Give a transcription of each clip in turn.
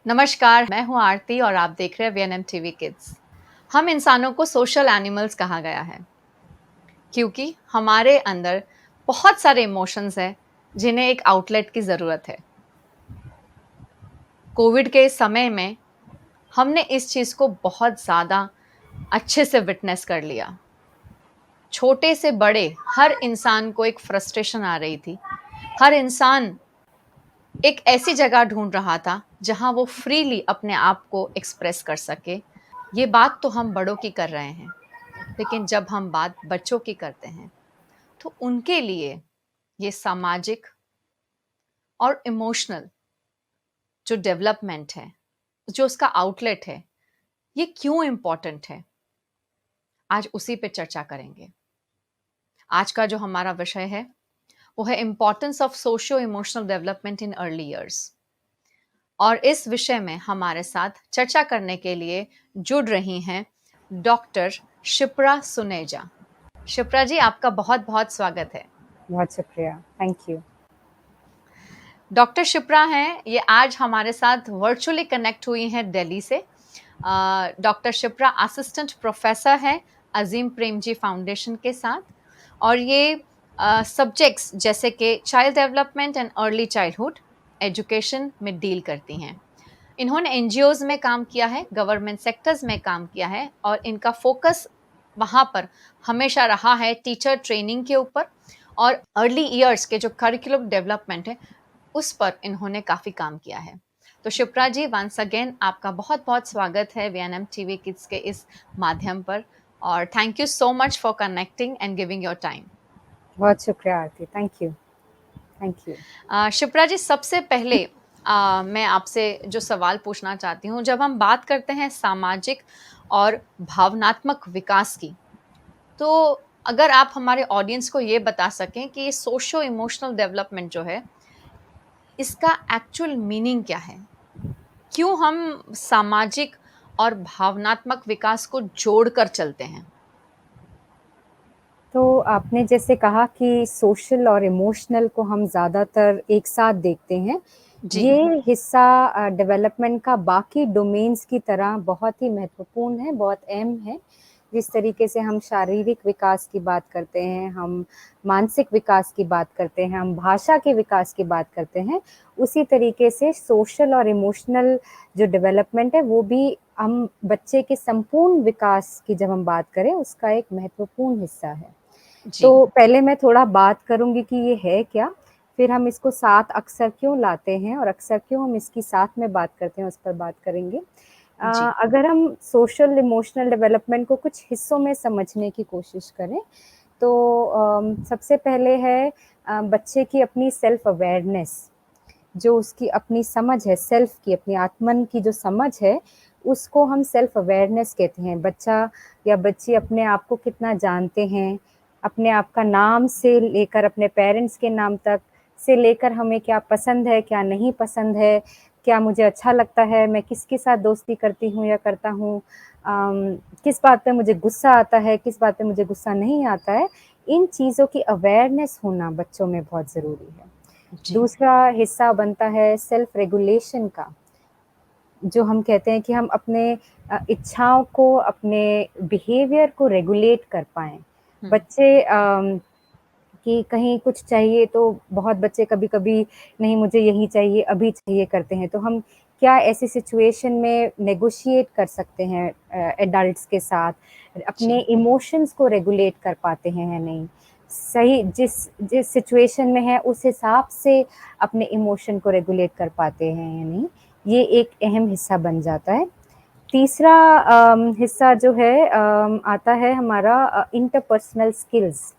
नमस्कार, मैं हूँ आरती और आप देख रहे हैं वीएनएम टीवी किड्स। हम इंसानों को सोशल एनिमल्स कहा गया है क्योंकि हमारे अंदर बहुत सारे इमोशंस हैं जिन्हें एक आउटलेट की ज़रूरत है। कोविड के समय में हमने इस चीज़ को बहुत ज़्यादा अच्छे से विटनेस कर लिया। छोटे से बड़े हर इंसान को एक फ्रस्ट्रेशन आ रही थी। हर इंसान एक ऐसी जगह ढूंढ रहा था जहां वो फ्रीली अपने आप को एक्सप्रेस कर सके। ये बात तो हम बड़ों की कर रहे हैं, लेकिन जब हम बात बच्चों की करते हैं तो उनके लिए ये सामाजिक और इमोशनल जो डेवलपमेंट है, जो उसका आउटलेट है, ये क्यों इम्पोर्टेंट है, आज उसी पे चर्चा करेंगे। आज का जो हमारा विषय है वो है importance of socio emotional development in early years. और इस विषय में हमारे साथ चर्चा करने के लिए जुड़ रही हैं डॉक्टर शिप्रा सुनेजा। शिप्रा जी, आपका बहुत बहुत स्वागत है। बहुत शुक्रिया, थैंक यू। डॉक्टर शिप्रा हैं, ये आज हमारे साथ वर्चुअली कनेक्ट हुई हैं दिल्ली से। डॉक्टर शिप्रा असिस्टेंट प्रोफेसर हैं अजीम प्रेमजी फाउंडेशन के साथ, और ये सब्जेक्ट्स जैसे कि child development and early childhood education में डील करती हैं। इन्होंने एनजीओज में काम किया है, गवर्नमेंट सेक्टर्स में काम किया है, और इनका फोकस वहाँ पर हमेशा रहा है टीचर ट्रेनिंग के ऊपर, और अर्ली ईयर्स के जो करिकुलम डेवलपमेंट है उस पर इन्होंने काफ़ी काम किया है। तो शिप्रा जी, वंस अगेन आपका बहुत बहुत स्वागत है वीएनएम टीवी किड्स के इस माध्यम पर, और thank you so much for connecting and giving your time. बहुत शुक्रिया Aarti, thank you, thank you. Shipra ji, सबसे पहले मैं आपसे जो सवाल पूछना चाहती हूँ, जब हम बात करते हैं सामाजिक और भावनात्मक विकास की, तो अगर आप हमारे ऑडियंस को ये बता सकें कि सोशो इमोशनल डेवलपमेंट जो है, इसका एक्चुअल मीनिंग क्या है? क्यों हम सामाजिक और भावनात्मक विकास को जोड़कर चलते हैं? तो आपने जैसे कहा कि सोशल और इमोशनल को हम ज़्यादातर एक साथ देखते हैं। जी। ये हिस्सा डेवलपमेंट का बाकी डोमेन्स की तरह बहुत ही महत्वपूर्ण है, बहुत अहम है। जिस तरीके से हम शारीरिक विकास की बात करते हैं, हम मानसिक विकास की बात करते हैं, हम भाषा के विकास की बात करते हैं, उसी तरीके से सोशल और इमोशनल जो डेवलपमेंट है वो भी हम बच्चे के संपूर्ण विकास की जब हम बात करें उसका एक महत्वपूर्ण हिस्सा है। जी। तो पहले मैं थोड़ा बात करूँगी कि ये है क्या, फिर हम इसको साथ अक्सर क्यों लाते हैं और अक्सर क्यों हम इसकी साथ में बात करते हैं, उस पर बात करेंगे। जी। अगर हम सोशल इमोशनल डेवलपमेंट को कुछ हिस्सों में समझने की कोशिश करें, तो सबसे पहले है बच्चे की अपनी सेल्फ अवेयरनेस, जो उसकी अपनी समझ है, सेल्फ की, अपनी आत्मन की जो समझ है, उसको हम सेल्फ अवेयरनेस कहते हैं। बच्चा या बच्ची अपने आप को कितना जानते हैं, अपने आप का नाम से लेकर अपने पेरेंट्स के नाम तक से लेकर हमें क्या पसंद है, क्या नहीं पसंद है, क्या मुझे अच्छा लगता है, मैं किसके साथ दोस्ती करती हूँ या करता हूँ, किस बात पे मुझे गुस्सा आता है, किस बात पे मुझे गुस्सा नहीं आता है, इन चीज़ों की अवेयरनेस होना बच्चों में बहुत ज़रूरी है। जी। दूसरा हिस्सा बनता है सेल्फ रेगुलेशन का, जो हम कहते हैं कि हम अपने इच्छाओं को, अपने बिहेवियर को रेगुलेट कर पाएँ। हुँ। बच्चे कि कहीं कुछ चाहिए तो बहुत बच्चे कभी-कभी नहीं मुझे यही चाहिए, अभी चाहिए करते हैं। तो हम क्या ऐसी सिचुएशन में नेगोशिएट कर सकते हैं एडल्ट्स के साथ, अपने जी। इमोशंस को रेगुलेट कर पाते हैं या नहीं? सही जिस जिस सिचुएशन में है उस हिसाब से अपने इमोशन को रेगुलेट कर पाते हैं या नहीं? ये एक अहम हिस्सा बन जाता है। तीसरा हिस्सा जो है आता है हमारा इंटरपर्सनल स्किल्स।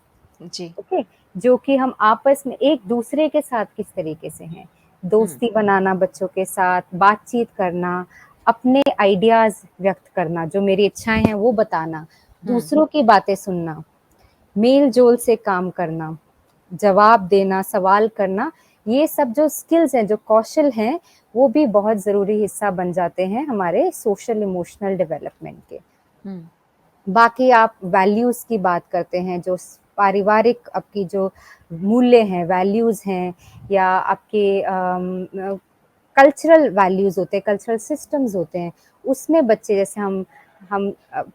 जी। ओके, जो कि हम आपस में एक-दूसरे के साथ किस तरीके से हैं। हुँ। दोस्ती बनाना बच्चों के साथ, बातचीत करना, अपने आइडियाज़ व्यक्त करना, जो मेरी इच्छाएँ हैं वो बताना, हुँ। दूसरों की बातें सुनना, मेल-जोल से काम करना, जवाब देना, सवाल करना, ये सब जो स्किल्स हैं, जो कौशल हैं, वो भी बहुत ज़रूरी हिस्सा बन जाते हैं हमारे सोशल इमोशनल डेवलपमेंट के। हुँ। बाकी आप वैल्यूज़ की बात करते हैं, जो पारिवारिक आपकी जो मूल्य हैं, वैल्यूज़ हैं, या आपके कल्चरल वैल्यूज़ होते हैं, कल्चरल सिस्टम्स होते हैं, उसमें बच्चे जैसे हम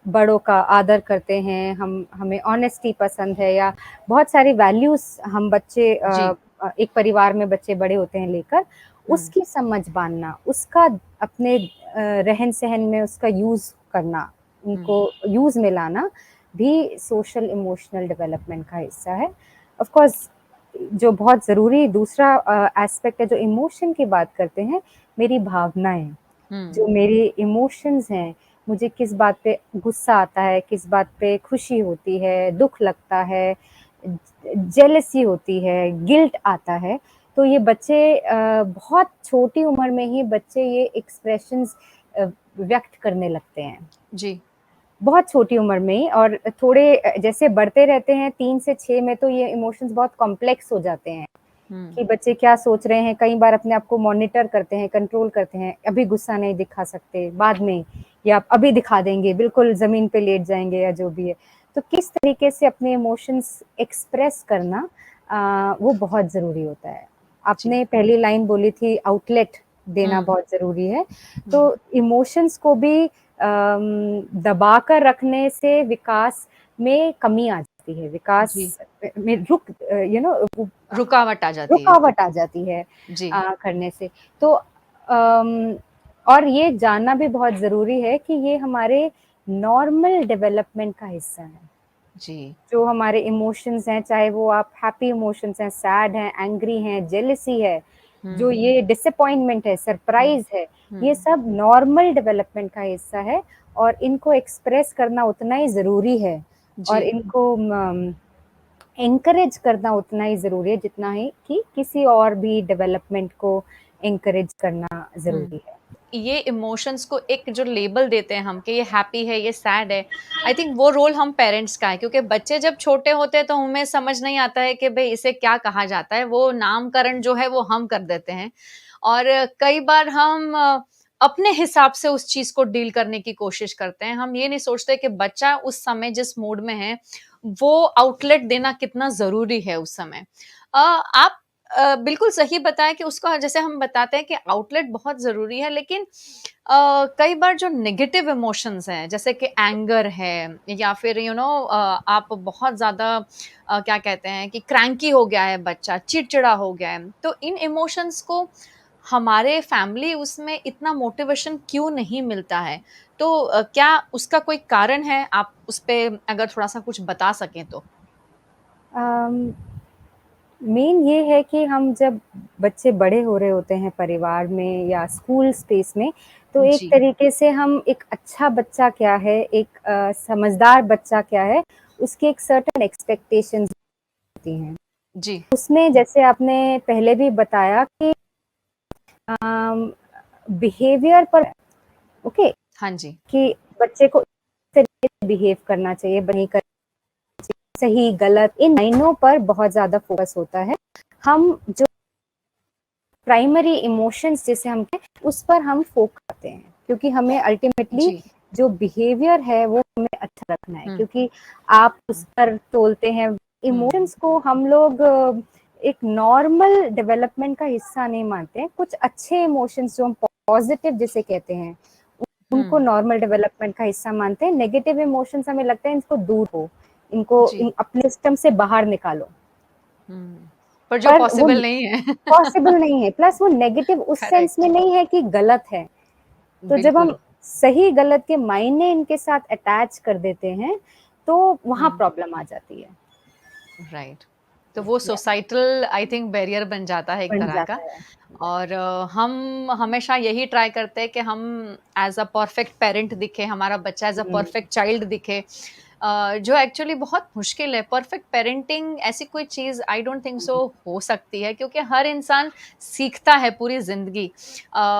बड़ों का आदर करते हैं, हमें ऑनेस्टी पसंद है, या बहुत सारी वैल्यूज़ हम बच्चे जी। एक परिवार में बच्चे बड़े होते हैं लेकर, हुँ, उसकी समझ बाँधना, उसका अपने रहन-सहन में उसका यूज़ करना, हुँ, उनको यूज़ में लाना भी सोशल इमोशनल डेवलपमेंट का हिस्सा है। ऑफ़ कोर्स जो बहुत ज़रूरी दूसरा एस्पेक्ट है, जो इमोशन की बात करते हैं, मेरी भावनाएँ, हुँ, जो मेरे इमोशंस हैं, मुझे किस बात पे गुस्सा आता है, किस बात पे खुशी होती है, दुःख लगता है, जेलसी होती है, गिल्ट आता है, तो ये बच्चे बहुत छोटी उम्र में ही बच्चे ये एक्सप्रेशंस व्यक्त करने लगते हैं। जी, बहुत छोटी उम्र में ही, और थोड़े जैसे बढ़ते रहते हैं 3 से 6 में तो ये इमोशंस बहुत कॉम्प्लेक्स हो जाते हैं, हुँ, कि बच्चे क्या सोच रहे हैं, कई बार अपने आप को मॉनिटर करते हैं, कंट्रोल करते हैं, अभी गुस्सा नहीं दिखा सकते, बाद में, या अभी दिखा देंगे, बिल्कुल ज़मीन पे लेट जाएँगे या जो भी है। तो किस तरीके से अपने इमोशंस एक्सप्रेस करना वो बहुत ज़रूरी होता है। जी, आपने पहली लाइन बोली थी आउटलेट देना हुँ, बहुत ज़रूरी है, हुँ, तो इमोशंस को भी दबा कर रखने से विकास में कमी आ जाती है, जी, विकास में रुकावट आ जाती है। रुकावट आ जाती है जी, करने से। तो और ये जानना भी बहुत ज़रूरी है कि ये हमारे नॉर्मल डेवलपमेंट का हिस्सा है। जी, जो हमारे इमोशंस हैं, चाहे वो आप हैप्पी इमोशंस हैं, सैड हैं, एंग्री हैं, जेलसी है, जो हुँ, ये डिसअपॉइंटमेंट है, हुँ, सरप्राइज़ है, ये हुँ, सब नॉर्मल डेवलपमेंट का हिस्सा है, और इनको एक्सप्रेस करना उतना ही ज़रूरी है, और जी, इनको एनकरेज करना उतना ही ज़रूरी है जितना ही कि किसी और भी डेवलपमेंट को एनकरेज करना हुँ। ज़रूरी है। ये इमोशंस को एक जो लेबल देते हैं हम कि ये हैप्पी है, ये सैड है, आई थिंक वो रोल हम पेरेंट्स का है क्योंकि बच्चे जब छोटे होते हैं तो हमें समझ नहीं आता है कि भई इसे क्या कहा जाता है, वो नामकरण जो है वो हम कर देते हैं। और कई बार हम अपने हिसाब से उस चीज़ को डील करने की कोशिश करते हैं। हम ये नहीं सोचते कि बच्चा उस समय जिस मूड में है, वो आउटलेट देना कितना ज़रूरी है उस समय। आप बिल्कुल सही बताया कि उसका जैसे हम बताते हैं कि आउटलेट बहुत ज़रूरी है, लेकिन कई बार जो नेगेटिव इमोशंस हैं, जैसे कि एंगर है या फिर आप बहुत ज़्यादा क्या कहते हैं कि क्रैंकी हो गया है बच्चा, चिड़चिड़ा हो गया है, तो इन इमोशंस को हमारे फैमिली उसमें इतना मोटिवेशन क्यों नहीं मिलता है? तो क्या उसका कोई कारण है? आप उस पे अगर थोड़ा-सा कुछ बता सकें तो? अम, मेन ये है कि हम जब बच्चे बड़े हो रहे होते हैं परिवार में या स्कूल स्पेस में, तो एक जी, तरीके से हम एक अच्छा बच्चा क्या है, एक समझदार बच्चा क्या है, उसकी एक सर्टेन एक्सपेक्टेशंस होती हैं। जी, उसमें जैसे आपने पहले भी बताया कि अम, बिहेवियर पर, ओके, हाँ जी। कि बच्चे को इस तरीके से बिहेव करना चाहिए, नहीं कर सही, गलत, इन लाइनों पर बहुत ज़्यादा फ़ोकस होता है। हम जो प्राइमरी इमोशंस जिसे हम कहते हैं, उस पर हम फ़ोकस करते हैं, क्योंकि हमें अल्टीमेटली जी, जो बिहेवियर है वो हमें अच्छा रखना है, हुँ, क्योंकि आप उस पर तोलते हैं। हुँ, इमोशंस को हम लोग एक नॉर्मल डेवलपमेंट का हिस्सा नहीं मानते हैं। कुछ अच्छे इमोशंस जो हम पॉज़िटिव जिसे कहते हैं, उनको हुँ, नॉर्मल डेवलपमेंट का हिस्सा मानते हैं। नेगेटिव इमोशंस हमें लगता है इनको दूर हो, इनको जी, अपने सिस्टम से बाहर निकालो। हुँ। पर जो पर वो पॉसिबल नहीं है। पॉसिबल नहीं है, प्लस वो नेगेटिव उस सेंस में करेक्ट, नहीं है कि गलत है। तो जब बिल्कुल, हम सही गलत के मायने इनके साथ अटैच कर देते हैं, तो वहाँ हुँ, प्रॉब्लम आ जाती है। राइट। तो वो या सोसाइटल आई थिंक बैरियर बन जाता है एक बन तरह का। जाता है। और हम हमेशा यही ट्राई करते हैं कि हम एज़ अ परफेक्ट पेरेंट दिखें, हमारा बच्चा as a hmm, perfect child दिखे। जो एक्चुअली बहुत मुश्किल है। परफेक्ट पेरेंटिंग ऐसी कोई चीज़ आई डोंट थिंक सो हो सकती है क्योंकि हर इंसान सीखता है पूरी ज़िंदगी।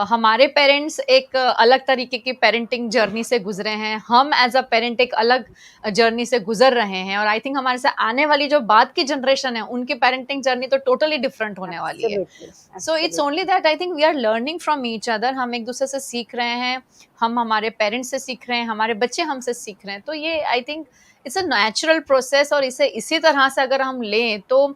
हमारे पेरेंट्स एक अलग तरीके की पेरेंटिंग जर्नी से गुज़रे हैं, हम एज़ अ पेरेंट एक अलग जर्नी से गुज़र रहे हैं और आई थिंक हमारे से आने वाली जो बाद की जनरेशन है, उनकी पेरेंटिंग जर्नी तो टोटली डिफरेंट होने वाली है। Absolutely, so it's only absolutely. That I think we are learning from each other, हम एक दूसरे से सीख रहे हैं, हम हमारे पेरेंट्स से सीख रहे हैं, हमारे बच्चे हमसे सीख रहे हैं। तो ये आई think it's a natural process, और इसे इसी तरह से अगर हम लें तो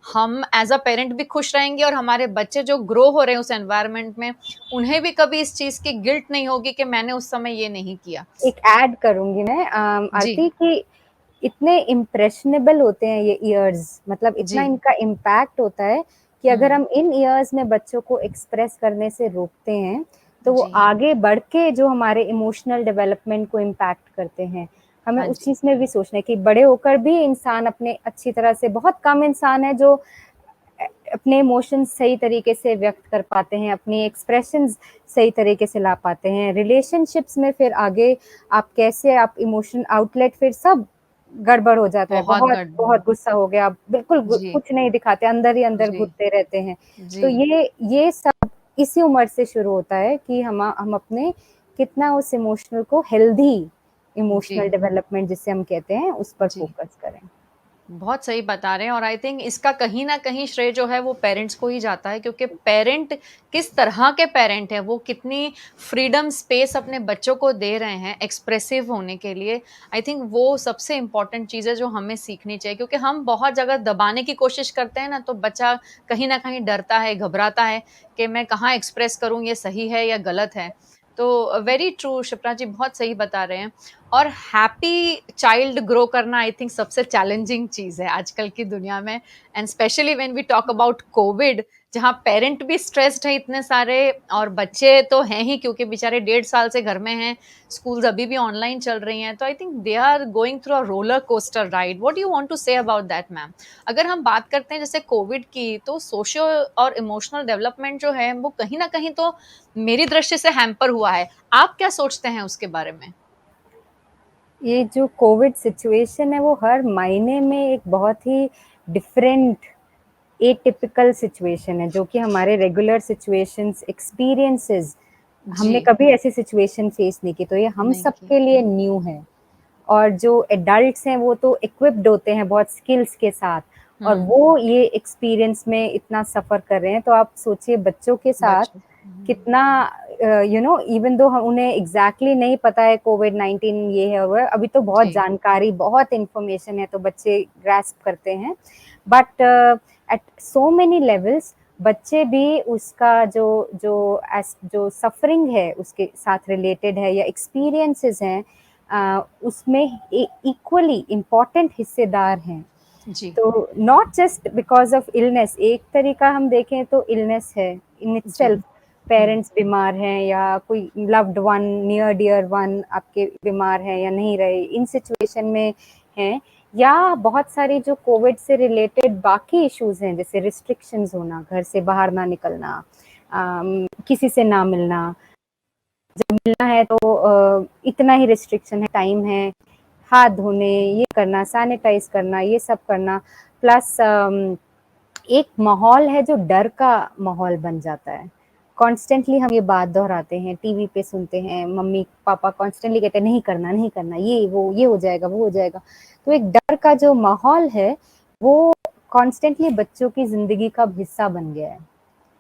हम एज अ पेरेंट भी खुश रहेंगे, और हमारे बच्चे जो ग्रो हो रहे हैं उस एनवायरनमेंट में, उन्हें भी कभी इस चीज़ की गिल्ट नहीं होगी कि मैंने उस समय ये नहीं किया। एक ऐड करूँगी मैं जी, आरती कि इतने इम्प्रेशनेबल होते हैं ये ईयर्स, मतलब इतना जी, इनका इम्पैक्ट होता है कि अगर हुँ, हम इन ईयर्स में बच्चों को एक्सप्रेस करने से रोकते हैं, तो वो जी, आगे बढ़ के जो हमारे इमोशनल डेवलपमेंट को इम्पैक्ट करते हैं। हमें हाँ उस जी, चीज़ में भी सोचना है कि बड़े होकर भी इंसान अपने अच्छी तरह से, बहुत कम इंसान है जो अपने इमोशंस सही तरीके से व्यक्त कर पाते हैं, अपनी एक्सप्रेशंस सही तरीके से ला पाते हैं। रिलेशनशिप्स में फिर आगे आप कैसे आप इमोशन आउटलेट फिर सब गड़बड़ हो जाता है। बहुत बहुत गड़बड़। बहुत गुस्सा हो गया, बिल्कुल जी, कुछ नहीं दिखाते, अंदर ही अंदर जी, घुटते रहते हैं। तो जी, ये सब इसी उम्र से शुरू होता है कि हम अपने कितना उस इमोशनल को हेल्दी इमोशनल जी, डेवलपमेंट जिसे हम कहते हैं उस पर जी। फोकस करें। बहुत सही बता रहे हैं, और आई थिंक इसका कहीं न कहीं श्रेय जो है वो पेरेंट्स को ही जाता है, क्योंकि पेरेंट किस तरह के पेरेंट हैं, वो कितनी फ्रीडम स्पेस अपने बच्चों को दे रहे हैं एक्सप्रेसिव होने के लिए। आई थिंक वो सबसे इम्पोर्टेंट चीज़ है जो हमें सीखनी चाहिए, क्योंकि हम बहुत जगह दबाने की कोशिश करते हैं ना, तो बच्चा कहीं न कहीं डरता है, घबराता है कि मैं कहाँ एक्सप्रेस करूँ, ये सही है या गलत है। तो वेरी ट्रू, शिप्रा जी बहुत सही बता रहे हैं। और हैप्पी चाइल्ड ग्रो करना आई थिंक सबसे चैलेंजिंग चीज़ है आजकल की दुनिया में, and specially when we talk about Covid, जहाँ पेरेंट भी स्ट्रेस्ड हैं इतने सारे, और बच्चे तो हैं ही क्योंकि बेचारे 1.5 साल से घर में हैं, स्कूल्स अभी भी ऑनलाइन चल रही हैं, तो I think they are going through a roller coaster ride. What do you want to say about that ma'am? अगर हम बात करते हैं जैसे कोविड की, तो सोशल और इमोशनल डेवलपमेंट जो है वो कहीं ना कहीं तो मेरी दृष्टि से हैम्पर हुआ है। आप क्या सोचते हैं उसके बारे में? ये जो कोविड सिचुएशन है वो हर मायने में एक बहुत ही डिफरेंट एटिपिकल सिचुएशन है, जो कि हमारे रेगुलर सिचुएशंस एक्सपीरियंसेस जी, हमने कभी ऐसी सिचुएशन फेस नहीं की, तो ये हम नहीं सब की। के लिए न्यू है। और जो एडल्ट्स हैं वो तो इक्विप्ड होते हैं बहुत स्किल्स के साथ, और हुँ, वो ये एक्सपीरियंस में इतना सफ़र कर रहे हैं, तो आप सोचिए बच्चों के साथ बच्चों कितना इवन दो हम उन्हें एग्जैक्टली नहीं पता है कोविड-19 ये है और वो है, अभी तो बहुत जी, जानकारी, बहुत इन्फॉर्मेशन है, तो बच्चे ग्रैस्प करते हैं। But at so many levels बच्चे भी उसका जो सफरिंग है उसके साथ रिलेटेड है या एक्सपीरियंसेस हैं, उसमें इक्वली इम्पॉर्टेंट हिस्सेदार हैं। जी, तो not just because of illness, एक तरीका हम देखें तो इलनेस है इन जी, इटसेल्फ, पेरेंट्स बीमार हैं या कोई loved one, near dear one आपके बीमार हैं या नहीं रहे, इन सिचुएशन में हैं, या बहुत सारी जो कोविड से रिलेटेड बाकी इश्यूज हैं, जैसे रिस्ट्रिक्शंस होना, घर से बाहर ना निकलना, किसी से ना मिलना, जब मिलना है तो इतना ही रिस्ट्रिक्शन है, टाइम है, हाथ धोने, ये करना, सैनिटाइज करना, ये सब करना, प्लस एक माहौल है जो डर का माहौल बन जाता है। कॉन्स्टेंटली हम ये बात दोहराते हैं, टीवी पे सुनते हैं, मम्मी पापा कॉन्स्टेंटली कहते हैं नहीं करना, नहीं करना, ये वो, ये हो जाएगा, वो हो जाएगा। तो एक डर का जो माहौल है वो कॉन्स्टेंटली बच्चों की जिंदगी का हिस्सा बन गया है।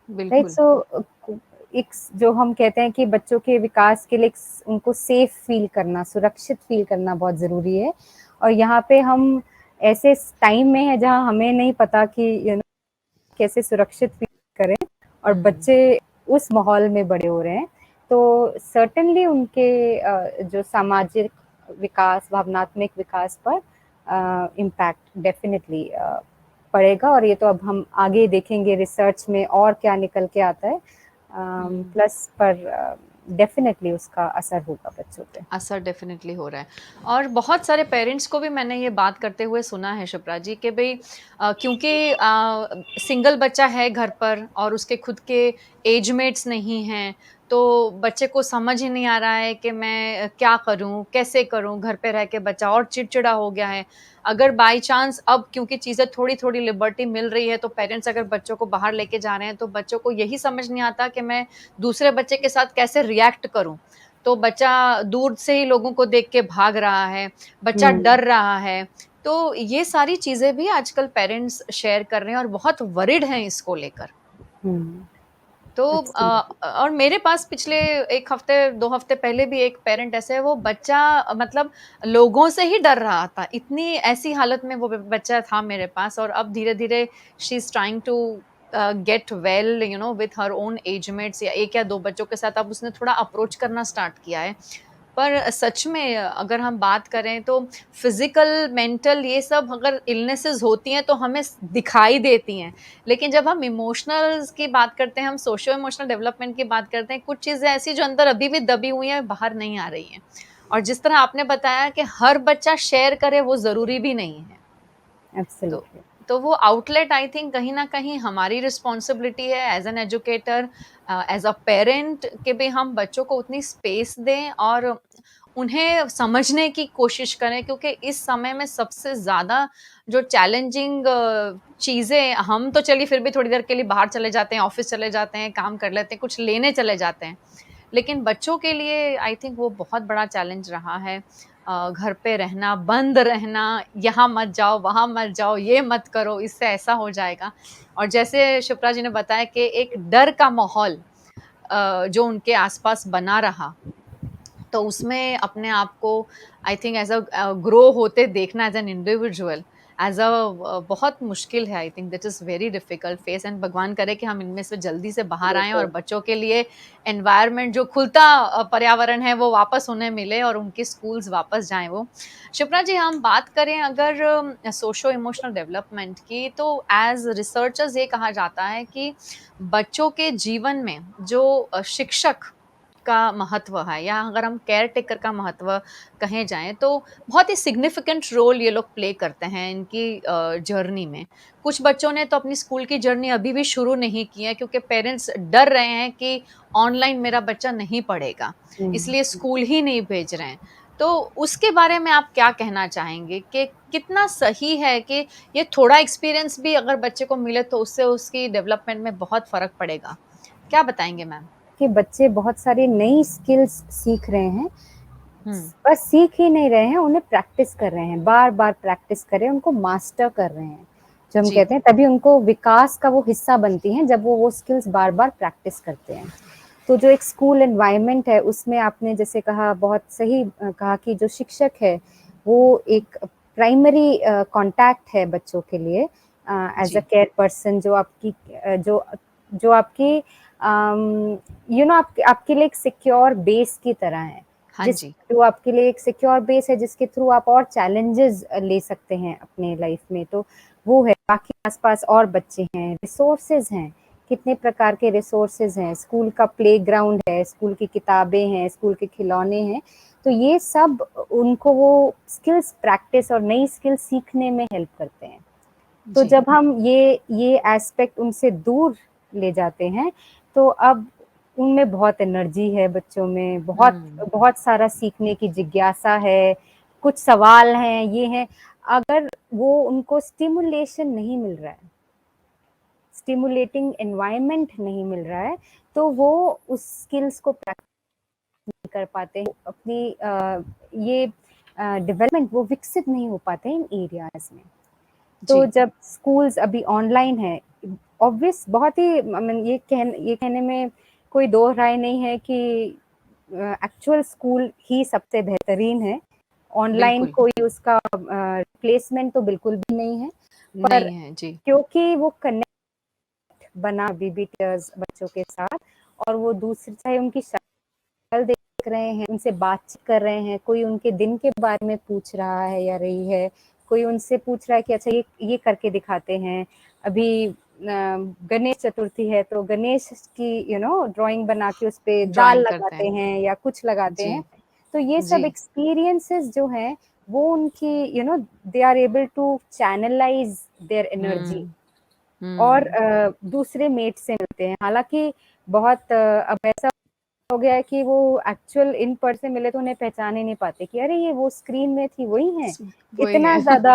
राइट, बिल्कुल। सो एक जो हम कहते हैं कि बच्चों के विकास के लिए उनको सेफ फील करना, सुरक्षित फील करना बहुत ज़रूरी है। और यहाँ पे हम ऐसे टाइम में है जहाँ हमें नहीं पता कि कैसे सुरक्षित फील करें, और हुँ, बच्चे उस माहौल में बड़े हो रहे हैं। तो सर्टेनली उनके जो सामाजिक विकास, भावनात्मक विकास पर इम्पैक्ट डेफिनिटली पड़ेगा, और ये तो अब हम आगे देखेंगे रिसर्च में और क्या निकल के आता है। हुँ। प्लस पर डेफिनेटली उसका असर होगा बच्चों पे। असर डेफ़िनेटली हो रहा है, और बहुत सारे पेरेंट्स को भी मैंने ये बात करते हुए सुना है शिप्रा जी कि भई क्योंकि सिंगल बच्चा है घर पर और उसके खुद के एजमेट्स नहीं हैं, तो बच्चे को समझ ही नहीं आ रहा है कि मैं क्या करूँ, कैसे करूँ? घर पे रह के बच्चा और चिड़चिड़ा हो गया है। अगर बाय चांस अब क्योंकि चीज़ें थोड़ी-थोड़ी लिबर्टी मिल रही है, तो पेरेंट्स अगर बच्चों को बाहर लेके जा रहे हैं, तो बच्चों को यही समझ नहीं आता कि मैं दूसरे बच्चे के साथ कैसे रिएक्ट करूँ? तो बच्चा दूर से ही लोगों को देख के भाग रहा है, बच्चा हुँ, डर रहा है। तो ये सारी चीज़ें भी आजकल पेरेंट्स शेयर कर रहे हैं और बहुत वरिड हैं इसको लेकर। हुँ। तो एब्सोल्युटली। और मेरे पास पिछले 1 हफ्ते 2 हफ्ते पहले भी एक पेरेंट ऐसे है, वो बच्चा मतलब लोगों से ही डर रहा था। इतनी ऐसी हालत में वो ब बच्चा था मेरे पास, और अब धीरे-धीरे she is trying to get well with her own age mates, या 1 या 2 बच्चों के साथ अब उसने थोड़ा अप्रोच करना स्टार्ट किया है। पर सच में अगर हम बात करें तो फिज़िकल, मेंटल ये सब अगर इलनेसेस होती हैं तो हमें दिखाई देती हैं। लेकिन जब हम इमोशनल्स की बात करते हैं, हम सोशो इमोशनल डेवलपमेंट की बात करते हैं, कुछ चीज़ें ऐसी जो अंदर अभी भी दबी हुई हैं, बाहर नहीं आ रही हैं। और जिस तरह आपने बताया कि हर बच्चा शेयर करे, वो ज़रूरी भी नहीं है। तो एब्सोल्युटली। तो वो आउटलेट आई थिंक कहीं न कहीं हमारी रिस्पॉन्सिबिलिटी है as an educator, as a parent, कि भई हम बच्चों को उतनी स्पेस दें और उन्हें समझने की कोशिश करें, क्योंकि इस समय में सबसे ज़्यादा जो चैलेंजिंग चीज़ें, हम तो चलिए फिर भी थोड़ी देर के लिए बाहर चले जाते हैं, ऑफ़िस चले जाते हैं, काम कर लेते हैं, कुछ लेने चले जाते हैं। लेकिन बच्चों के लिए आई थिंक वो बहुत बड़ा चैलेंज रहा है। घर पे रहना, बंद रहना, यहाँ मत जाओ, वहाँ मत जाओ, ये मत करो, इससे ऐसा हो जाएगा। और जैसे शिप्रा जी ने बताया कि एक डर का माहौल जो उनके आस-पास बना रहा, तो उसमें अपने आप को आई थिंक ग्रो होते देखना एज़ एन इंडिविजुअल, बहुत मुश्किल है। I think that is very difficult face, and भगवान करे कि हम इनमें से जल्दी से बाहर आएँ और बिल्कुल। बच्चों के लिए एनवायरनमेंट जो खुलता पर्यावरण है वो वापस उन्हें मिले और उनके स्कूल्स वापस जाएँ वो। शिप्रा जी, हम बात करें अगर सोशो इमोशनल डेवलपमेंट की, तो एज़ रिसर्चर्स ये कहा जाता है कि बच्चों के जीवन में जो शिक्षक का महत्व है, या अगर हम केयर टेकर का महत्व कहें जाएँ, तो बहुत ही सिग्निफिकेंट रोल ये लोग प्ले करते हैं इनकी जर्नी में। कुछ बच्चों ने तो अपनी स्कूल की जर्नी अभी भी शुरू नहीं की है, क्योंकि पेरेंट्स डर रहे हैं कि ऑनलाइन मेरा बच्चा नहीं पढ़ेगा, इसलिए हुँ। स्कूल ही नहीं भेज रहे हैं। तो उसके बारे में आप क्या कहना चाहेंगे कि कितना सही है कि ये थोड़ा एक्सपीरियंस भी अगर बच्चे को मिले तो उससे उसकी डेवलपमेंट में बहुत फ़र्क पड़ेगा? क्या बताएँगे मैम? कि बच्चे बहुत सारी नई स्किल्स सीख रहे हैं, हुँ। बस सीख ही नहीं रहे हैं, उन्हें प्रैक्टिस कर रहे हैं, बार-बार प्रैक्टिस कर रहे हैं, उनको मास्टर कर रहे हैं। जो हम जी। कहते हैं तभी उनको विकास का वो हिस्सा बनती हैं जब वो स्किल्स बार-बार प्रैक्टिस करते हैं। तो जो एक स्कूल एनवायरनमेंट है उसमें आपने जैसे कहा बहुत सही कहा कि जो शिक्षक है वो एक प्राइमरी कॉन्टैक्ट है बच्चों के लिए as a G. Care person जो आपकी जो आपकी आपके लिए एक सिक्योर बेस की तरह है। हाँ जिस जी। जो आपके लिए एक सिक्योर बेस है जिसके थ्रू आप और चैलेंजेस ले सकते हैं अपने लाइफ में, तो वो है। बाकी आस-पास और बच्चे हैं, रिसोर्सेज़ हैं, कितने प्रकार के रिसोर्सेज़ हैं, स्कूल का प्लेग्राउंड है, स्कूल की किताबें हैं, स्कूल के खिलौने हैं, तो ये सब उनको वो स्किल्स प्रैक्टिस और नई स्किल्स सीखने में हेल्प करते हैं। तो जी। जब हम ये एस्पेक्ट उनसे दूर ले जाते हैं, तो अब उनमें बहुत एनर्जी है बच्चों में, बहुत हुँ। बहुत सारा सीखने की जिज्ञासा है, कुछ सवाल हैं, ये हैं। अगर वो उनको स्टिमुलेशन नहीं मिल रहा है, स्टिमुलेटिंग एनवायरनमेंट नहीं मिल रहा है, तो वो उस स्किल्स को प्रैक्टिस नहीं कर पाते, अपनी ये डेवलपमेंट वो विकसित नहीं हो पाते इन एरियाज़ में। तो जी। जब स्कूल्स अभी ऑनलाइन है, ऑब्वियस बहुत ही आई मीन ये कहने में कोई दो राय नहीं है कि एक्चुअल स्कूल ही सबसे बेहतरीन है। ऑनलाइन बिल्कुल, कोई उसका रिप्लेसमेंट तो बिल्कुल भी नहीं है। पर नहीं है। जी। क्योंकि वो कनेक्ट बना अभी भी टीचर्स बच्चों के साथ और वो दूसरी चाहे उनकी शक्ल देख रहे हैं, उनसे बातचीत कर रहे हैं, कोई उनके दिन के बारे में पूछ रहा है या रही है, कोई उनसे पूछ रहा है कि अच्छा ये करके दिखाते हैं। अभी गणेश चतुर्थी है तो गणेश की ड्राइंग बना के उसपे दाल ड्राइंग करते लगाते हैं। हैं या कुछ लगाते जी। हैं। तो ये जी। सब एक्सपीरियंसेस जो हैं वो उनकी they are able to channelise their energy हुँ। और हुँ। दूसरे मेट से मिलते हैं। हालाँकि बहुत अब ऐसा हो गया है कि वो एक्चुअल इन पर्सन मिले तो उन्हें पहचान ही नहीं पाते कि अरे ये वो स्क्रीन में थी वही हैं। स वही इतना है। ज़्यादा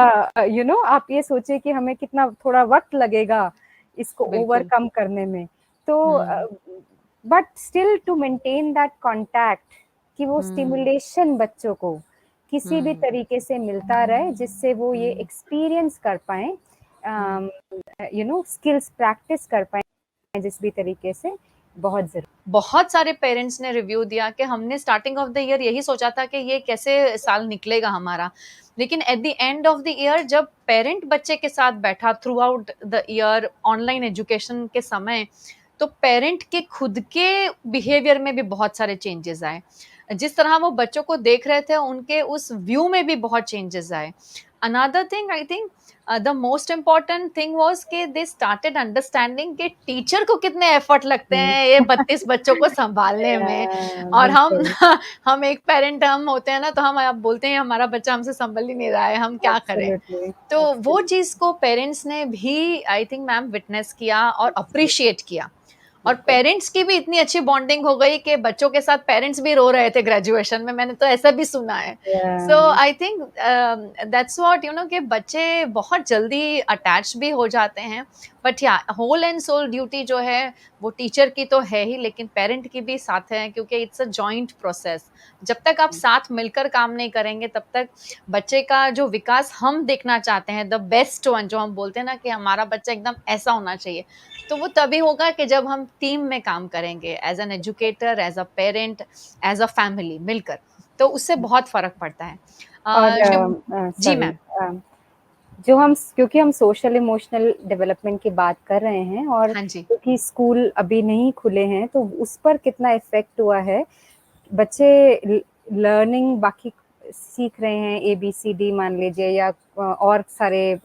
आप ये सोचिए कि हमें कितना थोड़ा वक़्त लगेगा इसको बिल्कुल। ओवरकम करने में। तो हुँ। But still to maintain that contact कि वो हुँ। स्टिमुलेशन बच्चों को किसी भी हुँ। तरीके से मिलता रहे जिससे वो ये हुँ। एक्सपीरियंस कर पाएँ हुँ। स्किल्स प्रैक्टिस कर पाएँ जिस भी तरीके से बहुत ज़रूरी। बहुत सारे पेरेंट्स ने रिव्यू दिया कि हमने स्टार्टिंग ऑफ द ईयर यही सोचा था कि ये कैसे साल निकलेगा हमारा, लेकिन at the end of the year जब पेरेंट बच्चे के साथ बैठा through out the year online education के समय, तो पेरेंट के खुद के बिहेवियर में भी बहुत सारे चेंजेस आए। जिस तरह वो बच्चों को देख रहे थे, उनके उस व्यू में भी बहुत चेंजेस आए। Another thing I think the most important thing was कि दे स्टार्टेड अंडरस्टैंडिंग कि टीचर को कितने एफर्ट लगते हुँ। हैं ये 32 बच्चों को संभालने में। और हम बिल्कुल, हम एक पेरेंट हम होते हैं ना, तो हम अब बोलते हैं हमारा बच्चा हमसे संभल ही नहीं रहा है, हम क्या करें? एब्सोल्युटली, तो वो एब्सोल्युटली। चीज़ को पेरेंट्स ने भी आई थिंक मैम विटनेस किया और अप्रिशिएट किया। और बिल्कुल। पेरेंट्स की भी इतनी अच्छी बॉन्डिंग हो गई कि बच्चों के साथ पेरेंट्स भी रो रहे थे ग्रेजुएशन में, मैंने तो ऐसा भी सुना है। सो या I think that's what you know कि बच्चे बहुत जल्दी अटैच भी हो जाते हैं। बट या होल एंड सोल ड्यूटी जो है वो टीचर की तो है ही, लेकिन पेरेंट की भी साथ है, क्योंकि इट्स अ जॉइंट प्रोसेस। जब तक आप साथ मिलकर काम नहीं करेंगे तब तक बच्चे का जो विकास हम देखना चाहते हैं, द बेस्ट वन जो हम बोलते हैं ना कि हमारा बच्चा एकदम ऐसा होना चाहिए, तो वो तभी होगा कि जब हम टीम में काम करेंगे, as an educator, as a parent, as a family मिलकर, तो उससे बहुत फर्क पड़ता है। और जी सॉरी, मैम। जो हम क्योंकि हम सोशल इमोशनल डेवलपमेंट की बात कर रहे हैं और हाँ जी। क्योंकि स्कूल अभी नहीं खुले हैं, तो उस पर कितना इफ़ेक्ट हुआ है। बच्चे लर्निंग बाकी सीख रहे हैं, एबीसीडी मान लीजिए या और सारे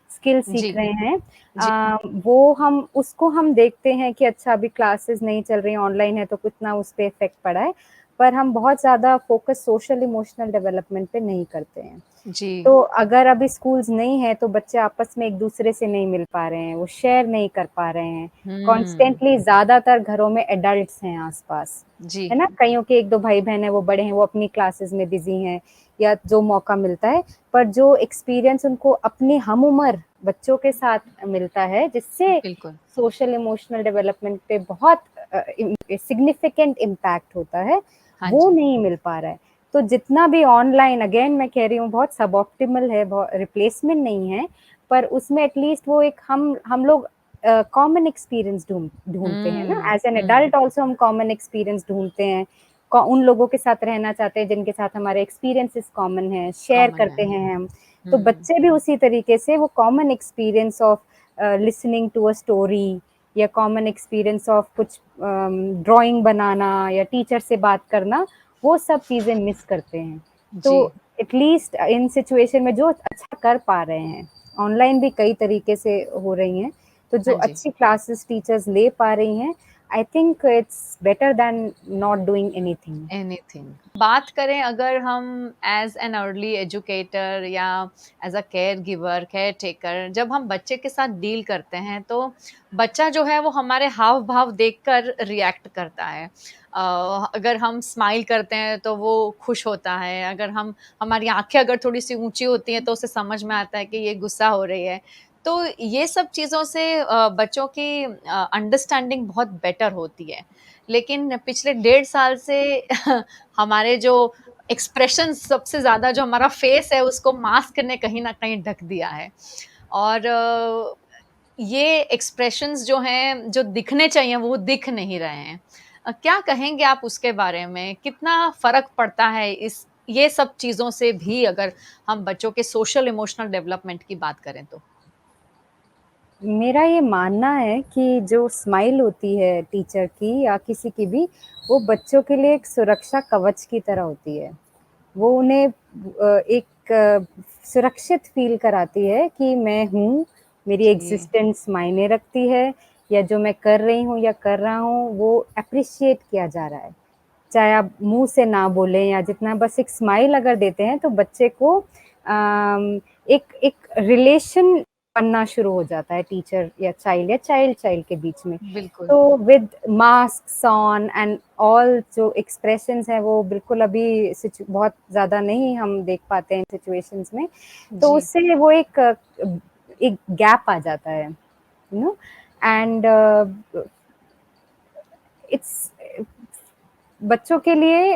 स्किल सीख जी। रहे हैं। जी। वो हम उसको हम देखते हैं कि अच्छा अभी क्लासेस नहीं चल रही हैं, ऑनलाइन है तो कितना उस पे इफ़ेक्ट पड़ा है, पर हम बहुत ज़्यादा फ़ोकस सोशल इमोशनल डेवलपमेंट पे नहीं करते हैं। जी। तो अगर अभी स्कूल्स नहीं है तो बच्चे आपस में एक-दूसरे से नहीं मिल पा रहे हैं, वो शेयर नहीं कर पा रहे हैं। हम्म। कॉन्स्टेंटली ज़्यादातर घरों में एडल्ट्स हैं आस-पास, जी। है ना? कइयों के 1-2 भाई-बहन हैं, वो बड़े हैं, वो अपनी क्लासेस में बिज़ी हैं या जो मौका मिलता है, पर जो एक्सपीरियंस उनको अपने हम-उम्र बच्चों के साथ मिलता है, जिससे बिल्कुल। सोशल इमोशनल डेवलपमेंट पे बहुत सिग्निफिकेंट इम्पैक्ट होता है, हाँ वो जी। नहीं मिल पा रहा है। तो जितना भी ऑनलाइन अगेन मैं कह रही हूँ बहुत सब ऑप्टिमल है, रिप्लेसमेंट नहीं है, पर उसमें एटलीस्ट वो एक हम लोग कॉमन एक्सपीरियंस ढूँढते हैं ना, as an hmm. Adult also हम कॉमन एक्सपीरियंस ढूँढते हैं। उन लोगों के साथ रहना चाहते हैं जिनके साथ हमारे एक्सपीरियंसेस कॉमन हैं, शेयर कॉमन है। करते हैं हम। तो हम्म। बच्चे भी उसी तरीके से वो common experience of listening to a story या कॉमन एक्सपीरियंस ऑफ कुछ ड्राइंग बनाना या टीचर से बात करना, वो सब चीज़ें मिस करते हैं। जी। तो एटलीस्ट इन सिचुएशन में जो अच्छा कर पा रहे हैं, ऑनलाइन भी कई तरीके से हो रही हैं, तो जो हाँ जी। अच्छी क्लासेस टीचर्स ले पा रही हैं, I think it's better than not doing anything. Anything. बात करें अगर हम एज एन अर्ली एजुकेटर या as a caregiver, caretaker, जब हम बच्चे के साथ डील करते हैं तो बच्चा जो है वो हमारे हाव भाव देखकर रिएक्ट करता है। अगर हम स्माइल करते हैं तो वो खुश होता है, अगर हम हमारी आंखें अगर थोड़ी सी ऊंची होती हैं तो उसे समझ में आता है कि ये गुस्सा हो रही है। तो ये सब चीज़ों से बच्चों की अंडरस्टैंडिंग बहुत बेटर होती है। लेकिन पिछले 1.5 साल से हमारे जो एक्सप्रेशंस, सबसे ज़्यादा जो हमारा फेस है उसको मास्क ने कहीं न कहीं ढक दिया है। और ये एक्सप्रेशंस जो हैं, जो दिखने चाहिए वो दिख नहीं रहे हैं। क्या कहेंगे आप उसके बारे में? कितना फ़र्क पड़ता है इस ये सब चीज़ों से भी, अगर हम बच्चों के सोशल इमोशनल डेवलपमेंट की बात करें तो? मेरा ये मानना है कि जो स्माइल होती है टीचर की या किसी की भी, वो बच्चों के लिए एक सुरक्षा कवच की तरह होती है। वो उन्हें एक सुरक्षित फ़ील कराती है कि मैं हूँ, मेरी जी। एग्ज़िस्टेंस मायने रखती है या जो मैं कर रही हूँ या कर रहा हूँ, वो एप्रिशिएट किया जा रहा है। चाहे आप मुँह से ना बोलें या जितना बस एक स्माइल अगर देते हैं तो बच्चे को एक एक रिलेशन बनना शुरू हो जाता है टीचर या चाइल्ड चाइल्ड के बीच में। बिल्कुल। तो with masks on and all जो एक्सप्रेशंस हैं वो बिल्कुल अभी बहुत ज़्यादा नहीं हम देख पाते हैं सिचुएशंस में। तो जी। उससे वो एक गैप आ जाता है, यू नो एंड इट्स बच्चों के लिए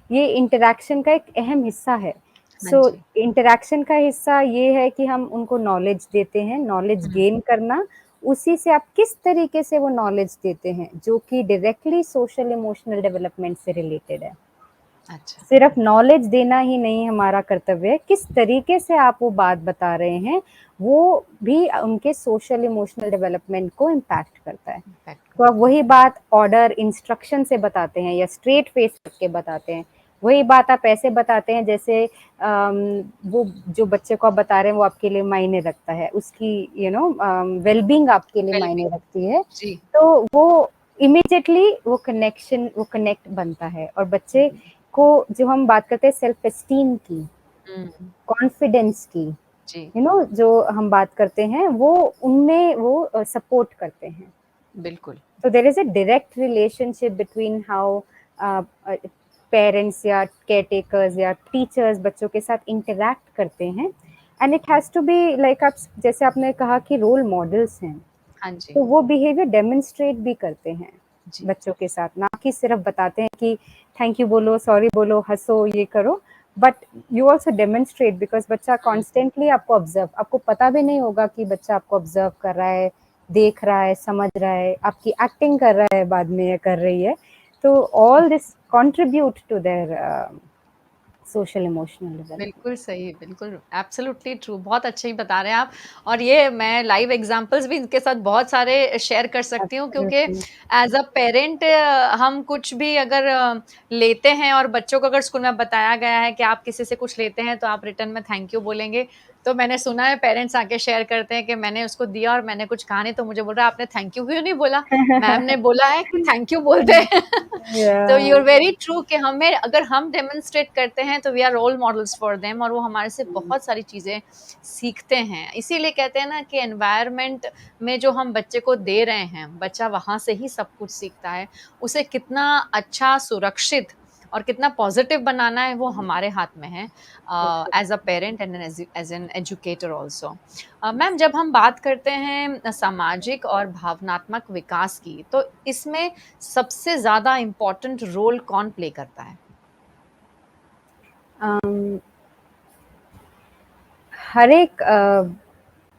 ये इंटरैक्शन का एक अहम हिस्सा है। हाँ सो जी। इंटरैक्शन का हिस्सा ये है कि हम उनको नॉलेज देते हैं, नॉलेज हुँ। गेन करना उसी से आप किस तरीके से वो नॉलेज देते हैं, जो कि डायरेक्टली सोशल इमोशनल डेवलपमेंट से रिलेटेड है। अच्छा। सिर्फ नॉलेज देना ही नहीं हमारा कर्तव्य है, किस तरीके से आप वो बात बता रहे हैं, वो भी उनके सोशल इमोशनल डेवलपमेंट को इम्पैक्ट करता है। इम्पैक्ट तो आप करता है। वही बात ऑर्डर, इंस्ट्रक्शन से बताते हैं या स्ट्रेट फेस करके बताते हैं। वही बात आप ऐसे बताते हैं जैसे वो जो बच्चे को आप बता रहे हैं वो आपके लिए मायने रखता है, उसकी वेल-बीइंग आपके लिए मायने वेल-बीइंग। रखती है। जी। तो वो इमीडिएटली वो कनेक्ट बनता है और बच्चे को जो हम बात करते हैं सेल्फ एस्टीम की, हुँ। कॉन्फिडेंस की, जी, जो हम बात करते हैं वो उनमें वो सपोर्ट करते हैं। बिल्कुल। So there is a direct relationship between how parents या केयरटेकर्स या टीचर्स बच्चों के साथ इंटरैक्ट करते हैं and it has to be like आप जैसे आपने कहा कि रोल मॉडल्स हैं, हाँ जी, तो वो बिहेवियर डेमोन्स्ट्रेट भी करते हैं जी। बच्चों के साथ, ना कि सिर्फ बताते हैं कि थैंक यू बोलो, सॉरी बोलो, हँसो, ये करो, but you also demonstrate because बच्चा हुँ। कॉन्स्टेंटली आपको ऑब्ज़र्व, आपको पता भी नहीं होगा कि बच्चा आपको ऑब्ज़र्व कर रहा है, देख रहा है, समझ रहा है, आपकी एक्टिंग कर रहा है बाद में या कर रही है। तो all this contribute to their social emotional development. बिल्कुल सही, बिल्कुल एब्सोल्युटली ट्रू। बहुत अच्छे ही बता रहे हैं आप और ये मैं लाइव एग्ज़ाम्पल्स भी इनके साथ बहुत सारे शेयर कर सकती हूँ क्योंकि एब्सोल्युटली। एज़ अ पेरेंट हम कुछ भी अगर लेते हैं और बच्चों को अगर स्कूल में बताया गया है कि आप किसी से कुछ लेते हैं तो आप रिटर्न में थैंक यू बोलेंगे। तो मैंने सुना है पेरेंट्स आके शेयर करते हैं कि मैंने उसको दिया और मैंने कुछ कहा नहीं तो मुझे बोल रहा है आपने थैंक यू क्यों नहीं बोला? मैम ने बोला है कि थैंक यू बोलते हैं। तो यू आर या वेरी ट्रू कि हमें अगर हम डेमोंस्ट्रेट करते हैं तो we are role models for them और वो हमारे से बहुत सारी चीज़ें सीखते हैं। इसीलिए कहते हैं ना कि एनवायरनमेंट में जो हम बच्चे को दे रहे हैं, बच्चा वहाँ से ही सब कुछ सीखता है। उसे कितना अच्छा, सुरक्षित और कितना पॉज़िटिव बनाना है वो हमारे हाथ में है as a parent and as an educator also. Ma'am जब हम बात करते हैं सामाजिक और भावनात्मक विकास की, तो इसमें सबसे ज़्यादा इम्पोर्टेंट रोल कौन प्ले करता है? um, हर एक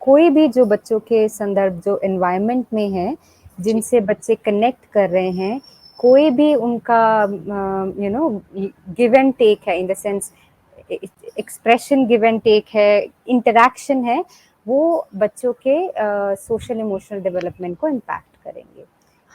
कोई भी जो बच्चों के संदर्भ जो एनवायरनमेंट में है, जी, जिनसे बच्चे कनेक्ट कर रहे हैं, कोई भी उनका गिव एंड टेक है in the sense expression give and take है, इंटरैक्शन है, वो बच्चों के सोशल इमोशनल डेवलपमेंट को इम्पैक्ट करेंगे।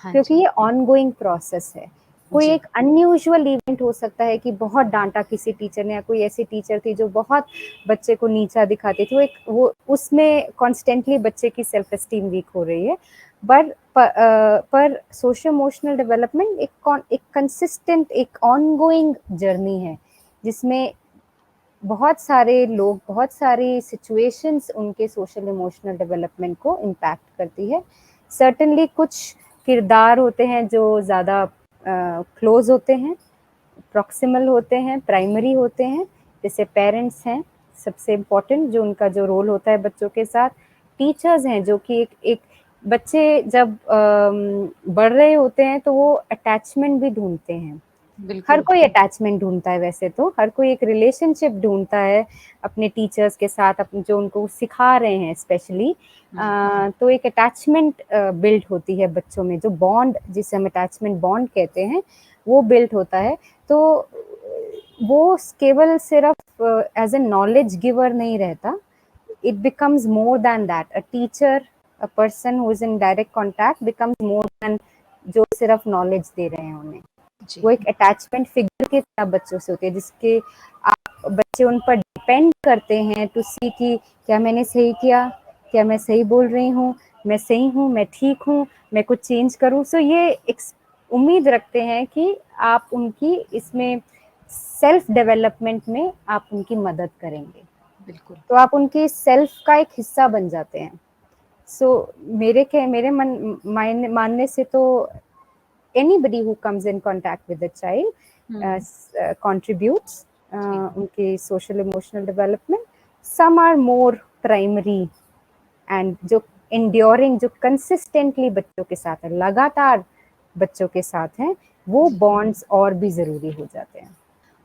हाँ क्योंकि जी, ये ऑनगोइंग प्रोसेस है। कोई जी, एक अनयूजुअल इवेंट हो सकता है कि बहुत डाँटा किसी टीचर ने या कोई ऐसी टीचर थी जो बहुत बच्चे को नीचा दिखाती थी, वो उसमें कॉन्स्टेंटली बच्चे की सेल्फ एस्टीम वीक हो रही है। पर सोशल इमोशनल डेवलपमेंट एक कंसिस्टेंट एक ऑनगोइंग जर्नी है, जिसमें बहुत सारे लोग, बहुत सारी सिचुएशंस उनके सोशल इमोशनल डेवलपमेंट को इम्पैक्ट करती है। सर्टेनली कुछ किरदार होते हैं जो ज़्यादा क्लोज़ होते हैं, प्रॉक्सिमल होते हैं, प्राइमरी होते हैं, जैसे पेरेंट्स हैं, सबसे इम्पोर्टेंट जो उनका जो रोल होता है बच्चों के साथ। टीचर्स हैं जो कि एक एक बच्चे जब बढ़ रहे होते हैं तो वो अटैचमेंट भी ढूँढते हैं। हर बिल्कुल। कोई अटैचमेंट ढूँढता है वैसे तो, हर कोई एक रिलेशनशिप ढूँढता है अपने टीचर्स के साथ, जो उनको सिखा रहे हैं स्पेशली। हुँ, तो एक अटैचमेंट बिल्ड होती है बच्चों में, जो बॉन्ड जिसे हम अटैचमेंट बॉन्ड कहते हैं, वो बिल्ड होता है। तो वो केवल सिर्फ एज़ अ नॉलेज गिवर नहीं रहता, it becomes more than that. A teacher, a person who is in direct contact becomes more than जो सिर्फ नॉलेज दे रहे हैं उन्हें। जी, वो एक अटैचमेंट फिगर की तरह बच्चों से होती है, जिसके आप बच्चे उन पर डिपेंड करते हैं टू सी कि क्या मैंने सही किया, क्या मैं सही बोल रही हूँ, मैं सही हूँ, मैं ठीक हूँ, मैं कुछ चेंज करूँ। सो ये उम्मीद रखते हैं कि आप उनकी इसमें सेल्फ डेवलपमेंट में आप उनकी मदद करेंगे, बिल्कुल। तो आप उनके सेल्फ का एक हिस्सा बन जाते हैं। सो मेरे मानने से तो anybody who comes in contact with the child hmm, contributes जी, उनके social emotional development. Some are more primary and जो enduring, जो consistently बच्चों के साथ है, लगातार बच्चों के साथ हैं, वो जी। bonds और भी ज़रूरी हो जाते हैं।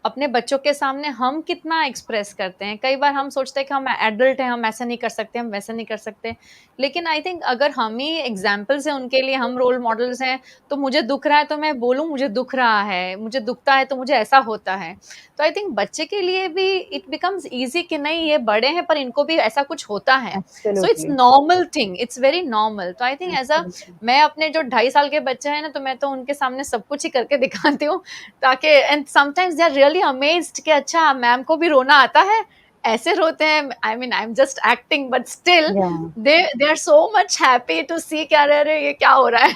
अपने बच्चों के सामने हम कितना एक्सप्रेस करते हैं। कई बार हम सोचते हैं कि हम एडल्ट हैं, हम ऐसा नहीं कर सकते, हम वैसा नहीं कर सकते। लेकिन आई थिंक अगर हम ही एग्ज़ाम्पल्स हैं उनके लिए, हम रोल मॉडल्स हैं, तो मुझे दुःख रहा है तो मैं बोलूँ मुझे दुःख रहा है, मुझे दुखता है तो मुझे ऐसा होता है। तो आई थिंक बच्चे के लिए भी इट बिकम्स ईज़ी कि नहीं ये बड़े हैं पर इनको भी ऐसा कुछ होता है। So it's absolutely, normal thing, it's very normal. तो I think as a absolutely. मैं अपने जो 2.5 साल के बच्चे हैं ना, तो मैं तो उनके सामने सब कुछ ही करके दिखाती हूँ ताकि and sometimes they are really amazed कि अच्छा मैम को भी रोना आता है, ऐसे रोते हैं। I mean I am just acting but still yeah they are so much happy to see कि अरे अरे ये क्या हो रहा है।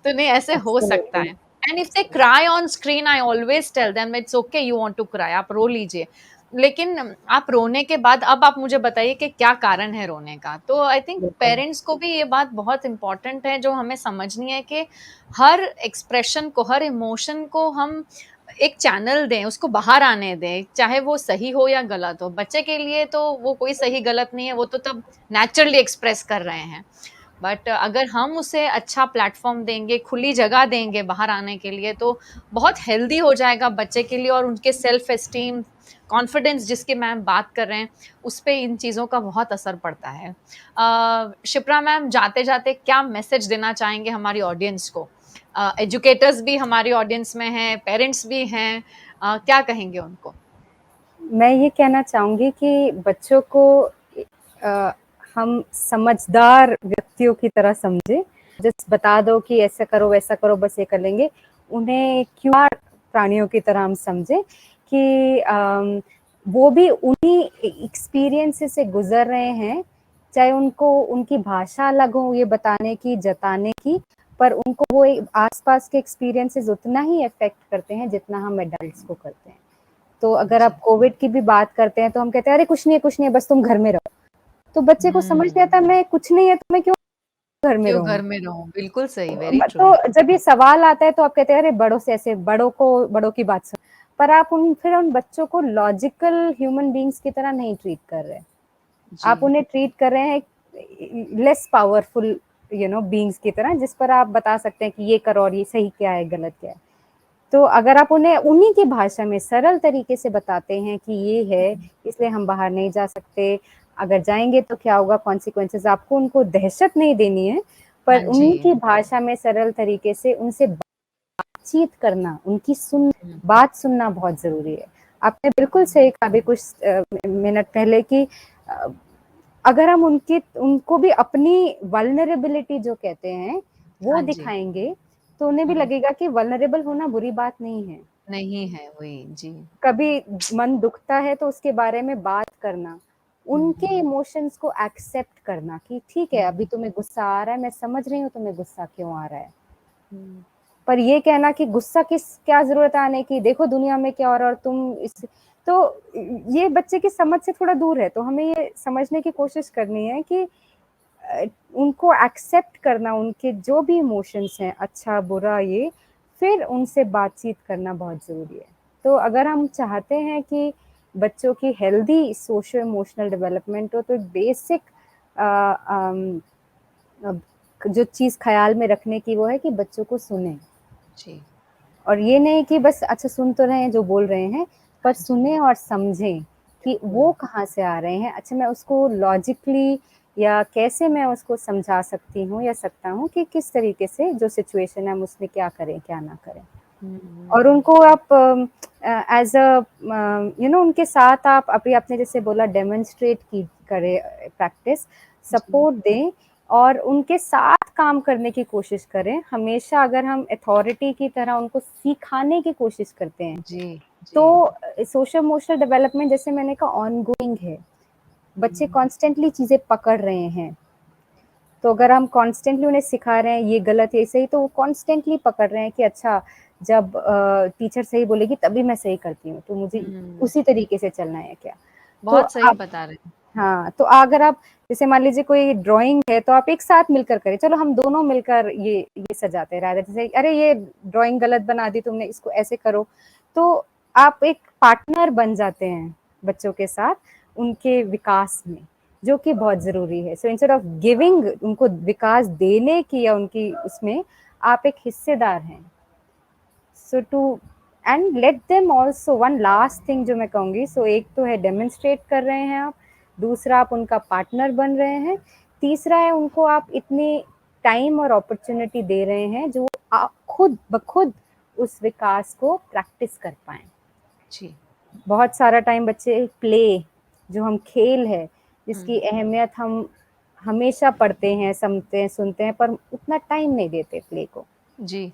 तो नहीं ऐसे हो सकता एब्सोल्युटली, है। And if they cry on screen I always tell them it's okay you want to cry, आप रो लीजिए। लेकिन आप रोने के बाद अब आप मुझे बताइए कि क्या कारण है रोने का। तो आई थिंक बिल्कुल। पेरेंट्स को भी ये बात बहुत इंपॉर्टेंट है जो हमें समझनी है कि हर एक्सप्रेशन को, हर इमोशन को हम एक चैनल दें, उसको बाहर आने दें, चाहे वो सही हो या गलत हो। बच्चे के लिए तो वो कोई सही गलत नहीं है, वो तो तब नेचुरली एक्सप्रेस कर रहे हैं। बट अगर हम उसे अच्छा प्लेटफ़ॉर्म देंगे, खुली जगह देंगे बाहर आने के लिए, तो बहुत हेल्दी हो जाएगा बच्चे के लिए और उनके सेल्फ एस्टीम, कॉन्फिडेंस जिसकी मैम बात कर रहे हैं, उस पे इन चीज़ों का बहुत असर पड़ता है। शिप्रा मैम जाते-जाते क्या मैसेज देना चाहेंगे हमारी ऑडियंस को? एजुकेटर्स भी हमारी ऑडियंस में हैं, पेरेंट्स भी हैं, क्या कहेंगे उनको? मैं ये कहना चाहूँगी कि बच्चों को अ, हम समझदार व्यक्तियों की तरह समझें। जस्ट बता दो कि ऐसा करो, वैसा करो, बस ये कर लेंगे। उन्हें क्यूआर प्राणियों की तरह हम समझें कि वो भी उन्हीं एक्सपीरियंसेस से गुज़र रहे हैं, चाहे उनको उनकी भाषा अलग हो ये बताने की, जताने की, पर उनको वो आस-पास के एक्सपीरियंसेस उतना ही अफ़ेक्ट करते हैं जितना हम एडल्ट्स को करते हैं। तो अगर जी। आप कोविड की भी बात करते हैं तो हम कहते हैं अरे कुछ नहीं है बस तुम घर में रहो। तो बच्चे को समझ नहीं हुँ, आता मैं कुछ नहीं है तो मैं क्यों घर में क्यों रहूँ? घर में रहूँ? बिल्कुल सही, वेरी ट्रू। तो जब ये सवाल आता है तो आप कहते हैं अरे बड़ों से ऐसे बड़ों की बात सुन। पर आप उन बच्चों को लॉजिकल ह्यूमन बीइंग्स की तरह नहीं ट्रीट कर रहे। जी। आप उन्हें ट्रीट कर रहे हैं लेस पावरफुल बीइंग्स की तरह जिस पर आप बता सकते हैं कि ये करो और ये सही क्या है, गलत क्या है। तो अगर आप उन्हें उन्हीं की भाषा में सरल तरीके से बताते हैं कि ये है, इसलिए हम बाहर नहीं जा सकते, अगर जाएँगे तो क्या होगा कॉन्सिक्वेंसेज़ आपको उनको दहशत नहीं देनी है, हाँ पर जी। उन्हीं की भाषा में सरल तरीके से उनसे बातचीत करना, उनकी हुँ, बात सुनना बहुत ज़रूरी है। आपने बिल्कुल सही कहा अभी कुछ मिनट पहले कि अ, अगर हम उनको भी अपनी वल्नरेबिलिटी जो कहते हैं, वो हाँ जी। दिखाएँगे, तो उन्हें भी हुँ, लगेगा कि वल्नरेबल होना बुरी बात नहीं है। नहीं है वही, जी। कभी मन दुखता है तो उसके बारे में बात करना, हुँ, उनके इमोशंस को एक्सेप्ट करना कि ठीक है, अभी हुँ, तुम्हें गुस्सा आ रहा है, मैं समझ रही हूँ तुम्हें गुस्सा क्यों आ रहा है। हुँ, पर ये कहना कि गुस्सा क्या ज़रूरत है आने की, देखो दुनिया में क्या हो रहा है और तुम इस तो ये बच्चे की समझ से थोड़ा दूर है, तो हमें ये समझने की कोशिश करनी है कि अ, उनको एक्सेप्ट करना, उनके जो भी इमोशंस हैं, अच्छा, बुरा ये, फिर उनसे बातचीत करना बहुत ज़रूरी है। तो अगर हम चाहते हैं कि बच्चों की हेल्दी सोशो इमोशनल डेवलपमेंट हो, तो एक बेसिक अ, अम, अब जो चीज़ ख़्याल में रखने की वो है कि बच्चों को सुनें। जी। और ये नहीं कि बस अच्छा सुन तो रहे हैं जो बोल रहे हैं, पर हाँ जी, सुनें और समझें कि वो बिल्कुल। कहाँ से आ रहे हैं। अच्छा मैं उसको लॉजिकली या कैसे मैं उसको समझा सकती हूँ या सकता हूँ कि किस तरीके से जो सिचुएशन है हम उसमें क्या करें, क्या ना करें। हुँ, और हुँ, उनको आप एज़ अ उनके साथ आप अभी आपने जैसे बोला डेमोंस्ट्रेट की करें प्रैक्टिस, जी, सपोर्ट दें और उनके साथ काम करने की कोशिश करें। हमेशा अगर हम अथॉरिटी की तरह उनको सिखाने की कोशिश करते हैं, जी, जी। तो सोशल इमोशनल डेवलपमेंट जैसे मैंने कहा ऑनगोइंग है। बच्चे हुँ, कॉन्स्टेंटली चीज़ें पकड़ रहे हैं। तो अगर हम कॉन्स्टेंटली उन्हें सिखा रहे हैं ये गलत है, ये सही तो वो कॉन्स्टेंटली पकड़ रहे हैं कि अच्छा जब टीचर सही बोलेगी तभी मैं सही करती हूँ, तो मुझे हुँ, उसी तरीके से चलना है क्या? तो बहुत सही आप बता रहे हैं। हाँ, तो अगर आप जैसे मान लीजिए कोई ड्राइंग है तो आप एक साथ मिलकर करें, चलो हम दोनों मिलकर ये सजाते हैं राधा जैसे अरे ये ड्राइंग गलत बना दी तुमने इसको ऐसे करो। तो आप एक पार्टनर बन जाते हैं बच्चों के साथ उनके विकास में, जो कि बहुत ज़रूरी है। सो इंस्टेड ऑफ गिविंग उनको विकास देने की या उनकी उसमें आप एक हिस्सेदार हैं। So to and let them also, one last thing जो मैं कहूँगी, सो एक तो है डेमोन्स्ट्रेट कर रहे हैं आप, दूसरा आप उनका पार्टनर बन रहे हैं, तीसरा है उनको आप इतनी टाइम और अपॉर्चुनिटी दे रहे हैं जो आप खुद ब खुद उस विकास को प्रैक्टिस कर पाएँ। जी। बहुत सारा टाइम बच्चे प्ले, जो हम खेल है, जिसकी हुँ। अहमियत हम हमेशा पढ़ते हैं, समझते हैं, सुनते हैं, पर उतना टाइम नहीं देते प्ले को। जी।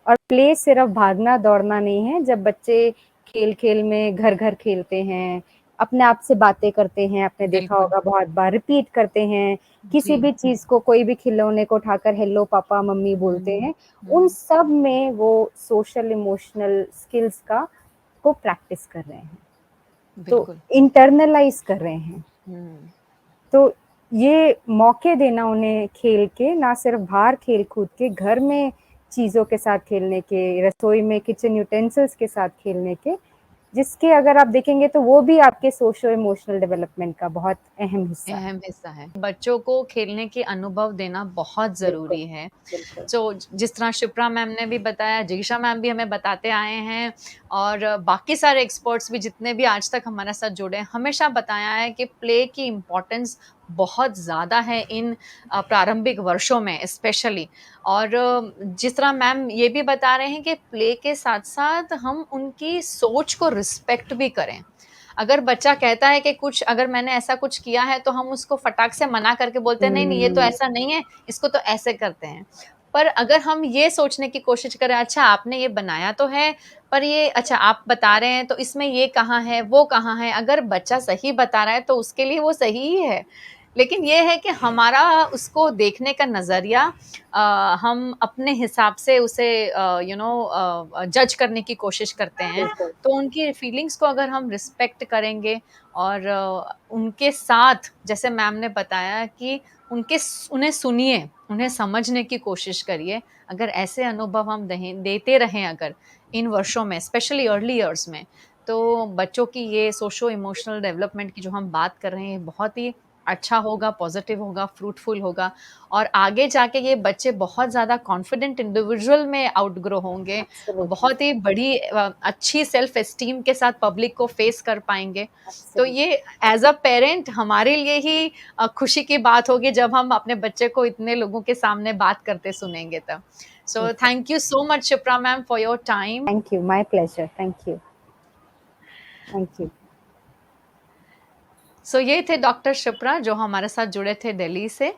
और प्ले सिर्फ भागना-दौड़ना नहीं है, जब बच्चे खेल-खेल में घर-घर खेलते हैं, अपने आप से बातें करते हैं, आपने देखा बिल्कुल। होगा बहुत बार रिपीट करते हैं, किसी जी। भी चीज़ को, कोई भी खिलौने को उठाकर हेलो पापा, मम्मी बोलते हुँ, हैं, उन हुँ। सब में वो सोशल इमोशनल स्किल्स को प्रैक्टिस कर रहे हैं, तो बिल्कुल। इंटरनलाइज़ कर रहे हैं। हुँ। तो ये मौके देना उन्हें खेल के, ना सिर्फ बाहर खेल-कूद के, घर में चीज़ों के साथ खेलने के, रसोई में किचन यूटेंसिल्स के साथ खेलने के, जिसके अगर आप देखेंगे तो वो भी आपके सोशो इमोशनल डेवलपमेंट का बहुत अहम हिस्सा है। अहम हिस्सा है। बच्चों को खेलने के अनुभव देना बहुत बिल्कुल, ज़रूरी है। बिल्कुल। सो जिस तरह शिप्रा मैम ने भी बताया, जिगीशा मैम भी हमें बताते आए हैं और बाकी सारे एक्सपर्ट्स भी जितने भी आज तक हमारे साथ जुड़े हैं, हमेशा बताया है कि प्ले की इम्पोर्टेंस बहुत ज़्यादा है इन प्रारंभिक वर्षों में स्पेशली। और जिस तरह मैम ये भी बता रहे हैं कि प्ले के साथ-साथ हम उनकी सोच को रिस्पेक्ट भी करें। अगर बच्चा कहता है कि कुछ अगर मैंने ऐसा कुछ किया है, तो हम उसको फटाक से मना करके बोलते हैं, नहीं-नहीं ये तो हुँ। ऐसा नहीं है, इसको तो ऐसे करते हैं। पर अगर हम ये सोचने की कोशिश करें, अच्छा आपने ये बनाया तो है, पर ये अच्छा आप बता रहे हैं तो इसमें ये कहाँ है, वो कहाँ है? अगर बच्चा सही बता रहा है तो उसके लिए वो सही ही है। लेकिन ये है कि हमारा उसको देखने का नज़रिया हम अपने हिसाब से उसे जज करने की कोशिश करते हैं। बिल्कुल। तो उनकी फीलिंग्स को अगर हम रिस्पेक्ट करेंगे और उनके साथ जैसे मैम ने बताया कि उन्हें सुनिए, उन्हें समझने की कोशिश करिए। अगर ऐसे अनुभव हम देते रहें अगर इन वर्षों में स्पेशली अर्ली इयर्स में, तो बच्चों की ये सोशो इमोशनल डेवलपमेंट की जो हम बात कर रहे हैं, बहुत ही अच्छा होगा, पॉज़िटिव होगा, फ्रूटफुल होगा और आगे जाके ये बच्चे बहुत ज़्यादा कॉन्फिडेंट इंडिविजुअल में आउटग्रो होंगे। एब्सोल्युटली, बहुत ही बड़ी अच्छी सेल्फ एस्टीम के साथ पब्लिक को फेस कर पाएँगे। तो एब्सोल्युटली। ये एज़ अ पेरेंट हमारे लिए ही खुशी की बात होगी जब हम अपने बच्चे को इतने लोगों के सामने बात करते सुनेंगे तब। सो बिल्कुल। Thank you so much Shipra ma'am for your time. Thank you, my pleasure, thank you, thank you. So ये थे डॉक्टर शिप्रा जो हमारे साथ जुड़े थे दिल्ली से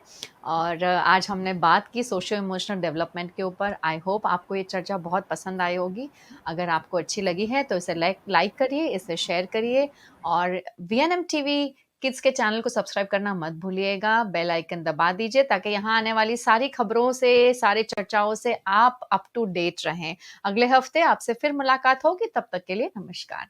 और आज हमने बात की सोशो इमोशनल डेवलपमेंट के ऊपर। आई होप आपको ये चर्चा बहुत पसंद आई होगी। अगर आपको अच्छी लगी है तो इसे लाइक करिए, इसे शेयर करिए और वीएनएम टीवी किड्स के चैनल को सब्सक्राइब करना मत भूलिएगा। बेल आइकन दबा दीजिए ताकि यहाँ आने वाली सारी खबरों से, सारी चर्चाओं से आप अप टू डेट रहें। अगले हफ्ते आपसे फिर मुलाकात होगी, तब तक के लिए नमस्कार।